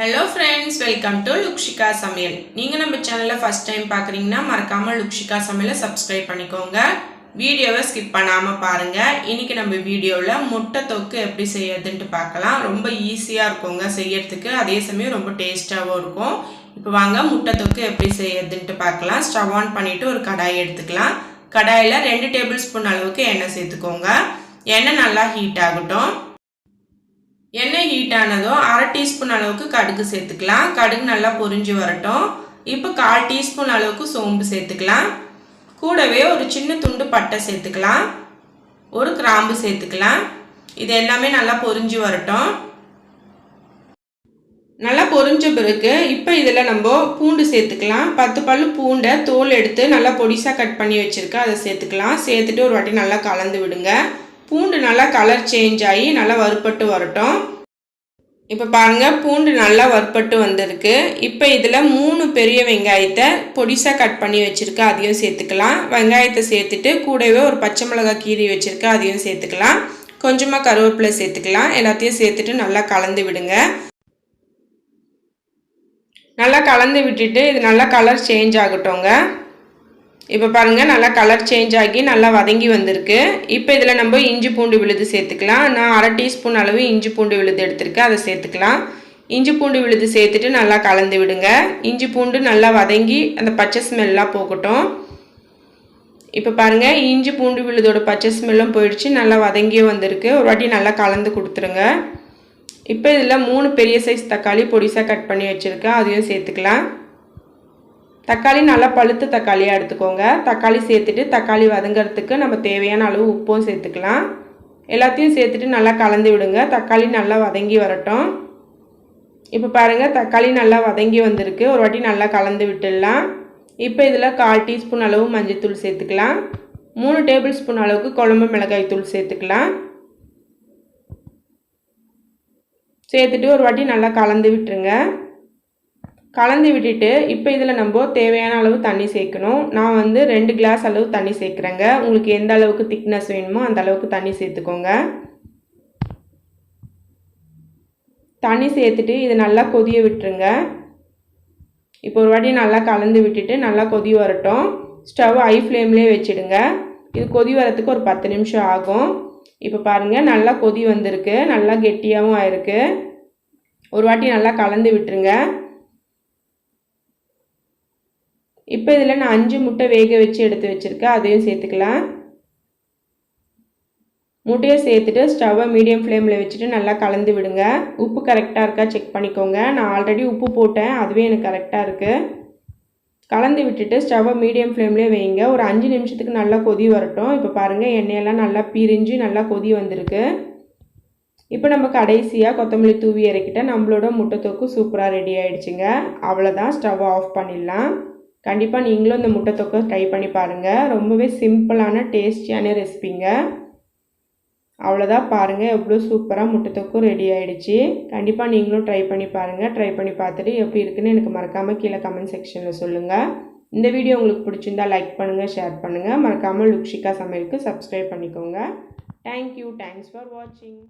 Hello friends, welcome to Lukshika Samiyal. நீங்க நம்ம சேனலை first time பார்க்கறீங்கன்னா மறக்காம Lukshika Samiyala subscribe பண்ணிக்கோங்க. வீடியோவை ஸ்கிப் பண்ணாம பாருங்க. இன்னைக்கு நம்ம வீடியோல முட்டை தொக்கு எப்படி செய்யறதுன்னு பார்க்கலாம். ரொம்ப ஈஸியா இருக்குங்க செய்யிறதுக்கு. அதே சமயம் ரொம்ப டேஸ்டாவும் இருக்கும். இப்போ வாங்க முட்டை தொக்கு எப்படி செய்யறதுன்னு பார்க்கலாம். ஸ்டவ் ஆன் பண்ணிட்டு ஒரு கடாய் எடுத்துக்கலாம். கடாயில 2 டேபிள்ஸ்பூன் அளவுக்கு எண்ணெய் சேர்த்துக்கோங்க. எண்ணெய் நல்லா ஹீட் ஆகட்டும். எண்ணெய் ஹீட் ஆனதும் 1/2 டீஸ்பூன் அளவுக்கு கடுகு சேர்த்துக்கலாம். கடுகு நல்லா பொரிஞ்சு வரட்டும். இப்போ 1/4 டீஸ்பூன் அளவுக்கு சோம்பு சேர்த்துக்கலாம். கூடவே ஒரு சின்ன துண்டு பட்டை சேர்த்துக்கலாம். ஒரு கிராம்பு சேர்த்துக்கலாம். இது எல்லாமே நல்லா பொரிஞ்சு வரட்டும். நல்லா பொரிஞ்ச பிறகு இப்போ இதில் நம்ம பூண்டு சேர்த்துக்கலாம். 10 பல்லு பூண்டை தோல் எடுத்து நல்லா பொடிசாக கட் பண்ணி வச்சுருக்கேன். அதை சேர்த்துக்கலாம். சேர்த்துட்டு ஒரு வாட்டி நல்லா கலந்து விடுங்க. பூண்டு நல்லா கலர் சேஞ்ச் ஆகி நல்லா வறுபட்டு வரட்டும். இப்போ பாருங்கள், பூண்டு நல்லா வறுபட்டு வந்திருக்கு. இப்போ இதில் 3 பெரிய வெங்காயத்தை பொடிசாக கட் பண்ணி வச்சுருக்கேன். அதையும் சேர்த்துக்கலாம். வெங்காயத்தை சேர்த்துட்டு கூடவே ஒரு பச்சை மிளகாய் கீரி வச்சுருக்கேன். அதையும் சேர்த்துக்கலாம். கொஞ்சமாக கருவேப்பிலை சேர்த்துக்கலாம். எல்லாத்தையும் சேர்த்துட்டு நல்லா கலந்து விடுங்க. நல்லா கலந்து விட்டுட்டு இது நல்லா கலர் சேஞ்ச் ஆகட்டும்ங்க. இப்போ பாருங்கள், நல்லா கலர் சேஞ்ச் ஆகி நல்லா வதங்கி வந்திருக்கு. இப்போ இதில் நம்ம இஞ்சி பூண்டு விழுது சேர்த்துக்கலாம். நான் 1/2 டீஸ்பூன் அளவு இஞ்சி பூண்டு விழுது எடுத்துருக்கேன். அதை சேர்த்துக்கலாம். இஞ்சி பூண்டு விழுது சேர்த்துட்டு நல்லா கலந்து விடுங்க. இஞ்சி பூண்டு நல்லா வதங்கி அந்த பச்சை ஸ்மெல்லாம் போகட்டும். இப்போ பாருங்கள், இஞ்சி பூண்டு விழுதோட பச்சை ஸ்மெல்லும் போயிடுச்சு. நல்லா வதங்கியும் வந்திருக்கு. ஒரு வாட்டி நல்லா கலந்து கொடுத்துருங்க. இப்போ இதில் 3 பெரிய சைஸ் தக்காளி பொடிசாக கட் பண்ணி வச்சுருக்கேன். அதையும் சேர்த்துக்கலாம். தக்காளி நல்லா பழுத்த தக்காளியாக எடுத்துக்கோங்க. தக்காளி சேர்த்துட்டு தக்காளி வதங்கிறதுக்கு நம்ம தேவையான அளவு உப்பும் சேர்த்துக்கலாம். எல்லாத்தையும் சேர்த்துட்டு நல்லா கலந்து விடுங்க. தக்காளி நல்லா வதங்கி வரட்டும். இப்போ பாருங்கள், தக்காளி நல்லா வதங்கி வந்திருக்கு. ஒரு வாட்டி நல்லா கலந்து விட்டுடலாம். இப்போ இதில் 1/4 டீஸ்பூன் அளவு மஞ்சள்தூள் சேர்த்துக்கலாம். 3 டேபிள் ஸ்பூன் அளவுக்கு குழம்பு மிளகாய் தூள் சேர்த்துக்கலாம். சேர்த்துட்டு ஒரு வாட்டி நல்லா கலந்து விட்டுருங்க. கலந்து விட்டுட்டு இப்போ இதில் நம்ம தேவையான அளவு தண்ணி சேர்க்கணும். நான் 2 கிளாஸ் அளவு தண்ணி சேர்க்குறேங்க. உங்களுக்கு எந்த அளவுக்கு திக்னஸ் வேணுமோ அந்த அளவுக்கு தண்ணி சேர்த்துக்கோங்க. தண்ணி சேர்த்துட்டு இது நல்லா கொதிய விட்டுருங்க. இப்போ ஒரு வாட்டி நல்லா கலந்து விட்டுட்டு நல்லா கொதி வரட்டும். ஸ்டவ் ஹை ஃப்ளேம்லேயே வச்சுடுங்க. இது கொதி வரத்துக்கு ஒரு 10 நிமிஷம் ஆகும். இப்போ பாருங்கள், நல்லா கொதி வந்திருக்கு. நல்லா கெட்டியாகவும் ஆயிருக்கு. ஒரு வாட்டி நல்லா கலந்து விட்டுருங்க. இப்போ இதில் நான் 5 முட்டை வேக வச்சு எடுத்து வச்சுருக்கேன். அதையும் சேர்த்துக்கலாம். முட்டையை சேர்த்துட்டு ஸ்டவ்வை மீடியம் ஃப்ளேமில் வச்சுட்டு நல்லா கலந்து விடுங்க. உப்பு கரெக்டாக இருக்கா செக் பண்ணிக்கோங்க. நான் ஆல்ரெடி உப்பு போட்டேன், அதுவே எனக்கு கரெக்டாக இருக்குது. கலந்து விட்டுட்டு ஸ்டவ்வை மீடியம் ஃப்ளேம்லேயே வைங்க. ஒரு 5 நிமிஷத்துக்கு நல்லா கொதி வரட்டும். இப்போ பாருங்கள், எண்ணெயெல்லாம் நல்லா பிரிஞ்சு நல்லா கொதி வந்திருக்கு. இப்போ நம்ம கடைசியாக கொத்தமல்லி தூவி இறக்கிட்டால் நம்மளோட முட்டை தொக்கு சூப்பராக ரெடி ஆகிடுச்சுங்க. அவ்வளோதான், ஸ்டவ்வை ஆஃப் பண்ணிடலாம். கண்டிப்பாக நீங்களும் இந்த முட்டை தொக்கை ட்ரை பண்ணி பாருங்கள். ரொம்பவே சிம்பிளான டேஸ்டியான ரெசிபிங்க. அவ்வளோதான், பாருங்கள் எவ்வளோ சூப்பராக முட்டை தொக்கும் ரெடி ஆகிடுச்சு. கண்டிப்பாக நீங்களும் ட்ரை பண்ணி பாருங்கள். ட்ரை பண்ணி பார்த்துட்டு எப்படி இருக்குன்னு எனக்கு மறக்காமல் கீழே கமெண்ட் செக்ஷனில் சொல்லுங்கள். இந்த வீடியோ உங்களுக்கு பிடிச்சிருந்தா லைக் பண்ணுங்கள், ஷேர் பண்ணுங்கள். மறக்காமல் லுக்ஷிகா சமையலுக்கு சப்ஸ்கிரைப் பண்ணிக்கோங்க. தேங்க்யூ. தேங்க்ஸ் ஃபார் வாட்சிங்.